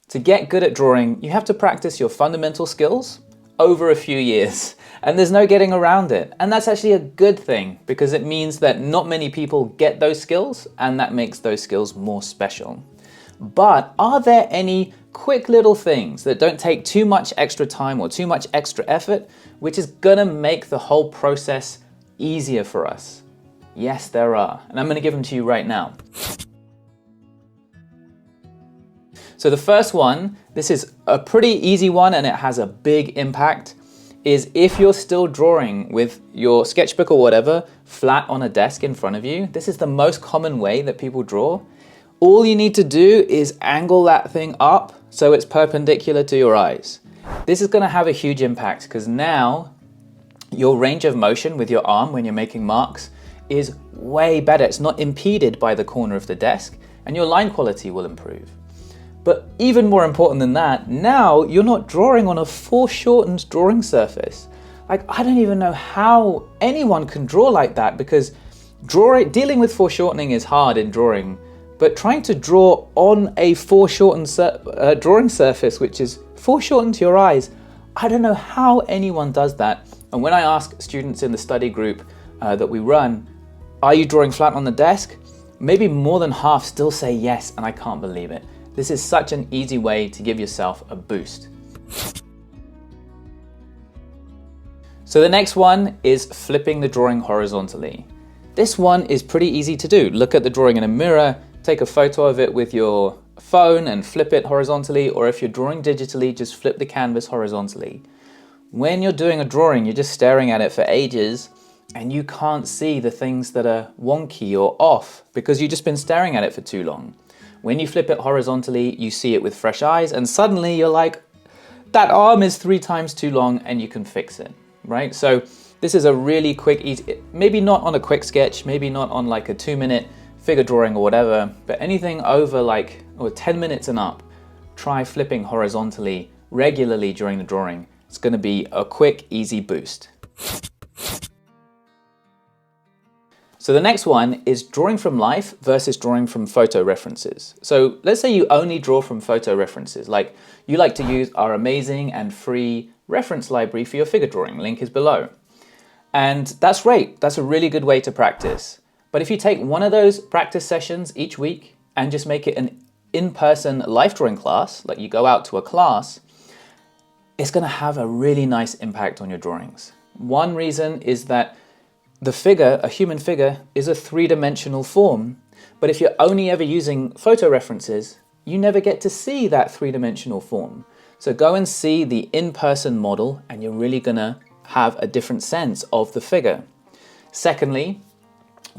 To get good at drawing, you have to practice your fundamental skills over a few years, and there's no getting around it. And that's actually a good thing because it means that not many people get those skills, and that makes those skills more special. But are there any quick little things that don't take too much extra time or too much extra effort, which is gonna make the whole process easier for us? Yes, there are, and I'm gonna give them to you right now. So the first one, this is a pretty easy one and it has a big impact, is if you're still drawing with your sketchbook or whatever flat on a desk in front of you, this is the most common way that people draw. All you need to do is angle that thing up so it's perpendicular to your eyes. This is gonna have a huge impact because now your range of motion with your arm when you're making marks is way better. It's not impeded by the corner of the desk and your line quality will improve. But even more important than that, now you're not drawing on a foreshortened drawing surface. Like, I don't even know how anyone can draw like that because dealing with foreshortening is hard in drawing, but trying to draw on a foreshortened drawing surface, which is foreshortened to your eyes, I don't know how anyone does that. And when I ask students in the study group that we run, are you drawing flat on the desk? Maybe more than half still say yes, and I can't believe it. This is such an easy way to give yourself a boost. So the next one is flipping the drawing horizontally. This one is pretty easy to do. Look at the drawing in a mirror, take a photo of it with your phone and flip it horizontally, or if you're drawing digitally, just flip the canvas horizontally. When you're doing a drawing, you're just staring at it for ages and you can't see the things that are wonky or off because you've just been staring at it for too long. When you flip it horizontally, you see it with fresh eyes and suddenly you're like, that arm is 3 times too long and you can fix it, right? So this is a really quick, easy, maybe not on a quick sketch, maybe not on like a 2-minute figure drawing or whatever, but anything over 10 minutes and up, try flipping horizontally regularly during the drawing. It's gonna be a quick, easy boost. So the next one is drawing from life versus drawing from photo references. So let's say you only draw from photo references, like you like to use our amazing and free reference library for your figure drawing, link is below. And that's great, that's a really good way to practice. But if you take one of those practice sessions each week and just make it an in-person life drawing class, like you go out to a class, it's gonna have a really nice impact on your drawings. One reason is that the figure, a human figure, is a 3-dimensional form, but if you're only ever using photo references, you never get to see that 3-dimensional form. So go and see the in-person model and you're really gonna have a different sense of the figure. Secondly,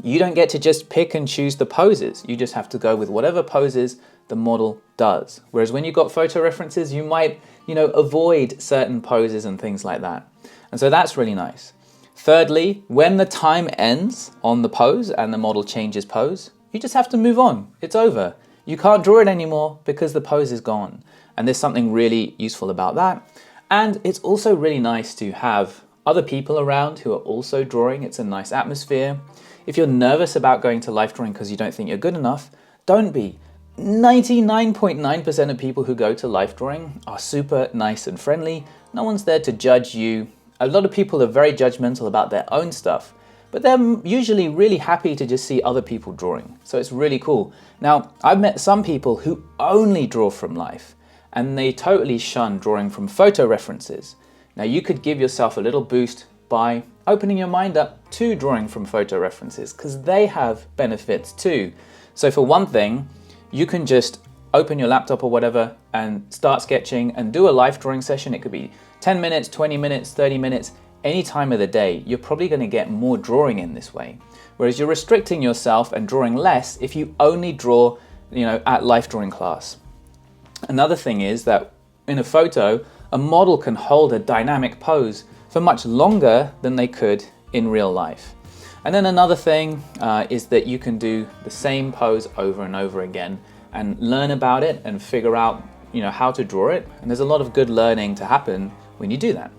you don't get to just pick and choose the poses. You just have to go with whatever poses the model does. Whereas when you've got photo references, you might, avoid certain poses and things like that. And so that's really nice. Thirdly, when the time ends on the pose and the model changes pose, you just have to move on. It's over. You can't draw it anymore because the pose is gone. And there's something really useful about that. And it's also really nice to have other people around who are also drawing. It's a nice atmosphere. If you're nervous about going to life drawing because you don't think you're good enough, don't be. 99.9% of people who go to life drawing are super nice and friendly. No one's there to judge you. A lot of people are very judgmental about their own stuff, but they're usually really happy to just see other people drawing. So it's really cool. Now, I've met some people who only draw from life and they totally shun drawing from photo references. Now you could give yourself a little boost by opening your mind up to drawing from photo references because they have benefits too. So for one thing, you can just open your laptop or whatever and start sketching and do a life drawing session. It could be 10 minutes, 20 minutes, 30 minutes, any time of the day. You're probably going to get more drawing in this way. Whereas you're restricting yourself and drawing less if you only draw, at life drawing class. Another thing is that in a photo, a model can hold a dynamic pose for much longer than they could in real life. And then another thing is that you can do the same pose over and over again and learn about it and figure out, how to draw it. And there's a lot of good learning to happen when you do that.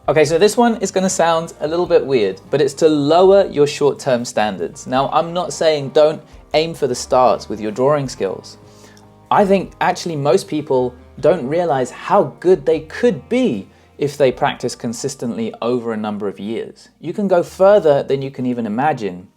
Okay, so this one is going to sound a little bit weird, but it's to lower your short-term standards. Now, I'm not saying don't aim for the stars with your drawing skills. I think actually most people don't realize how good they could be if they practice consistently over a number of years. You can go further than you can even imagine.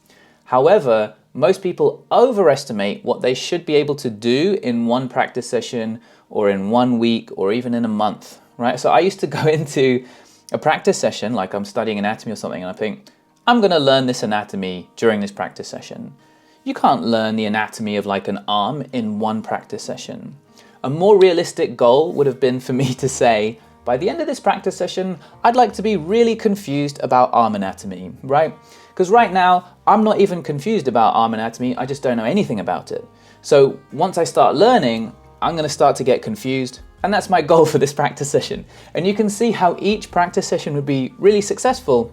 However, most people overestimate what they should be able to do in one practice session or in 1 week or even in a month, right? So I used to go into a practice session, like I'm studying anatomy or something, and I think, I'm going to learn this anatomy during this practice session. You can't learn the anatomy of like an arm in one practice session. A more realistic goal would have been for me to say, by the end of this practice session, I'd like to be really confused about arm anatomy, right? Because right now, I'm not even confused about arm anatomy, I just don't know anything about it. So once I start learning, I'm going to start to get confused, and that's my goal for this practice session. And you can see how each practice session would be really successful,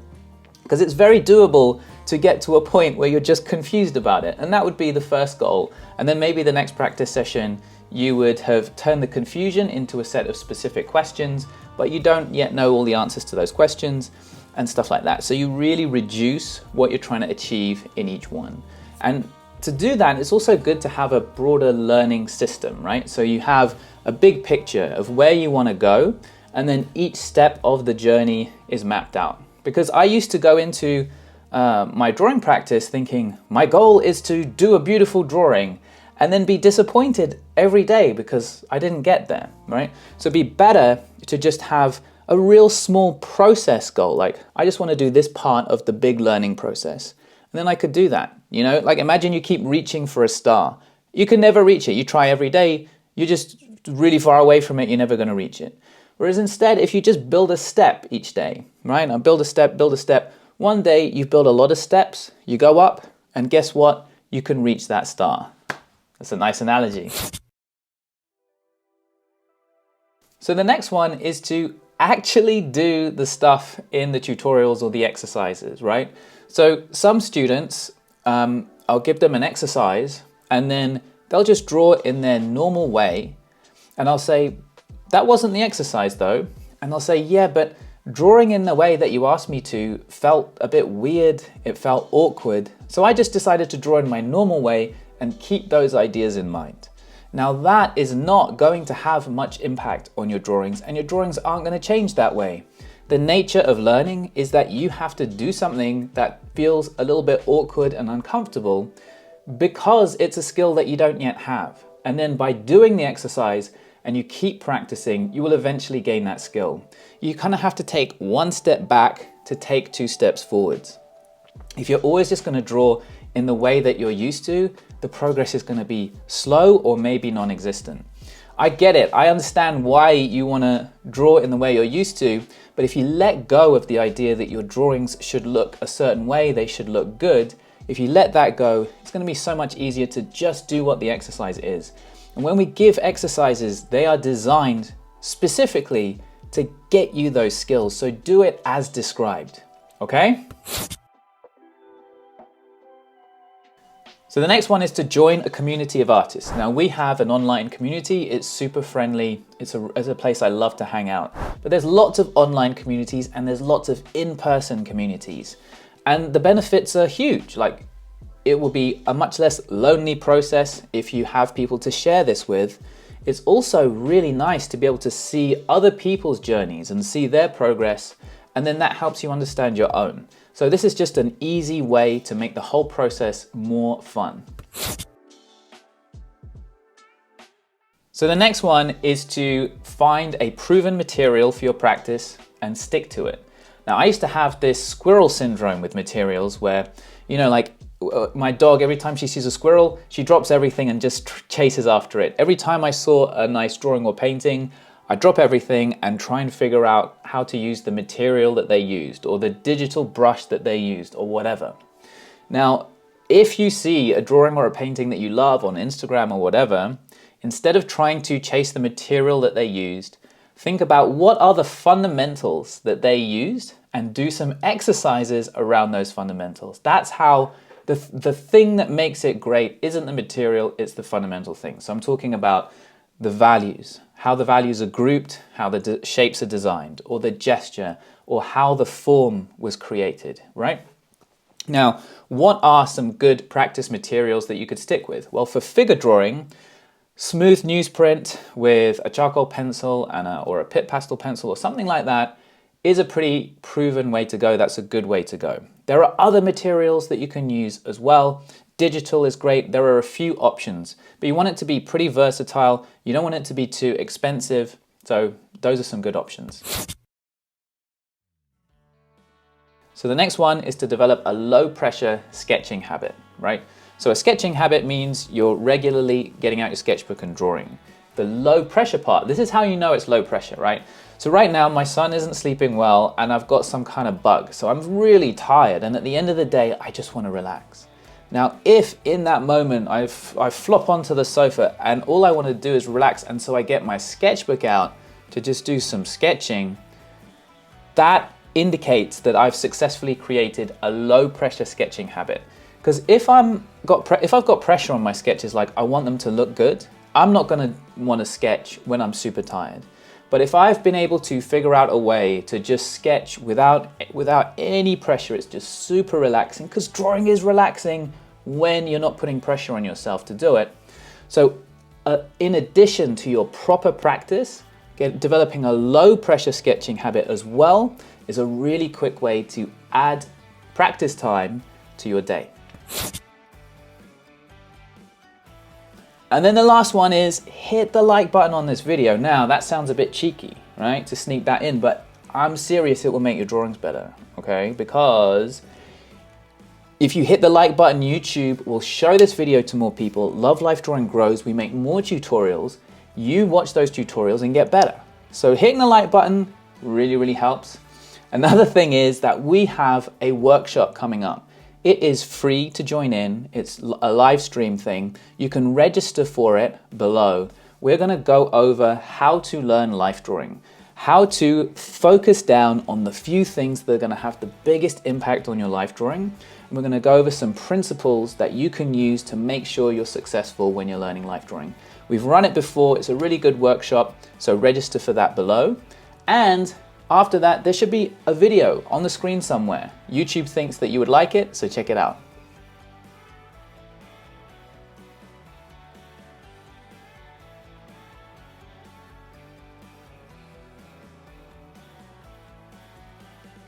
because it's very doable to get to a point where you're just confused about it. And that would be the first goal. And then maybe the next practice session, you would have turned the confusion into a set of specific questions, but you don't yet know all the answers to those questions and stuff like that. So you really reduce what you're trying to achieve in each one. And to do that, it's also good to have a broader learning system, right? So you have a big picture of where you want to go, and then each step of the journey is mapped out. Because I used to go into my drawing practice thinking, my goal is to do a beautiful drawing, and then be disappointed every day because I didn't get there, right? So it'd be better to just have a real small process goal. Like, I just want to do this part of the big learning process. And then I could do that, you know? Like, imagine you keep reaching for a star. You can never reach it. You try every day, you're just really far away from it, you're never going to reach it. Whereas instead, if you just build a step each day, right? Now build a step. One day you've built a lot of steps, you go up, and guess what? You can reach that star. That's a nice analogy. So the next one is to actually do the stuff in the tutorials or the exercises, right? So some students, I'll give them an exercise and then they'll just draw in their normal way. And I'll say, that wasn't the exercise though. And they'll say, yeah, but drawing in the way that you asked me to felt a bit weird. It felt awkward. So I just decided to draw in my normal way and keep those ideas in mind. Now that is not going to have much impact on your drawings, and your drawings aren't going to change that way. The nature of learning is that you have to do something that feels a little bit awkward and uncomfortable because it's a skill that you don't yet have. And then by doing the exercise and you keep practicing, you will eventually gain that skill. You kind of have to take one step back to take 2 steps forwards. If you're always just going to draw in the way that you're used to, the progress is going to be slow or maybe non-existent. I get it. I understand why you want to draw in the way you're used to, but if you let go of the idea that your drawings should look a certain way, they should look good, if you let that go, it's going to be so much easier to just do what the exercise is. And when we give exercises, they are designed specifically to get you those skills. So do it as described, okay? So the next one is to join a community of artists. Now we have an online community, it's super friendly, it's a place I love to hang out. But there's lots of online communities and there's lots of in-person communities. And the benefits are huge. Like, it will be a much less lonely process if you have people to share this with. It's also really nice to be able to see other people's journeys and see their progress, and then that helps you understand your own. So this is just an easy way to make the whole process more fun. So the next one is to find a proven material for your practice and stick to it. Now I used to have this squirrel syndrome with materials where, you know, like my dog, every time she sees a squirrel, she drops everything and just chases after it. Every time I saw a nice drawing or painting, I drop everything and try and figure out how to use the material that they used or the digital brush that they used or whatever. Now, if you see a drawing or a painting that you love on Instagram or whatever, instead of trying to chase the material that they used, think about what are the fundamentals that they used and do some exercises around those fundamentals. That's how the thing that makes it great isn't the material, it's the fundamental thing. So I'm talking about the values, how the values are grouped, how the shapes are designed, or the gesture, or how the form was created, right? Now, what are some good practice materials that you could stick with? Well, for figure drawing, smooth newsprint with a charcoal pencil and or a Pitt pastel pencil or something like that is a pretty proven way to go. That's a good way to go. There are other materials that you can use as well. Digital is great. There are a few options, but you want it to be pretty versatile. You don't want it to be too expensive. So those are some good options. So the next one is to develop a low pressure sketching habit, right? So a sketching habit means you're regularly getting out your sketchbook and drawing. The low pressure part, this is how you know it's low pressure, right? So right now my son isn't sleeping well and I've got some kind of bug. So I'm really tired and at the end of the day, I just want to relax. Now, if in that moment I flop onto the sofa and all I want to do is relax and so I get my sketchbook out to just do some sketching, that indicates that I've successfully created a low pressure sketching habit. Because if I've got pressure on my sketches, like I want them to look good, I'm not going to want to sketch when I'm super tired. But if I've been able to figure out a way to just sketch without any pressure, it's just super relaxing, because drawing is relaxing when you're not putting pressure on yourself to do it. So in addition to your proper practice, developing a low pressure sketching habit as well is a really quick way to add practice time to your day. And then the last one is hit the like button on this video. Now that sounds a bit cheeky, right? To sneak that in, but I'm serious, it will make your drawings better, okay? Because if you hit the like button, YouTube will show this video to more people. Love Life Drawing grows, we make more tutorials. You watch those tutorials and get better. So hitting the like button really, really helps. Another thing is that we have a workshop coming up. It is free to join in. It's a live stream thing. You can register for it below. We're going to go over how to learn life drawing, how to focus down on the few things that are going to have the biggest impact on your life drawing. And we're going to go over some principles that you can use to make sure you're successful when you're learning life drawing. We've run it before. It's a really good workshop, so register for that below. And after that, there should be a video on the screen somewhere. YouTube thinks that you would like it, so check it out.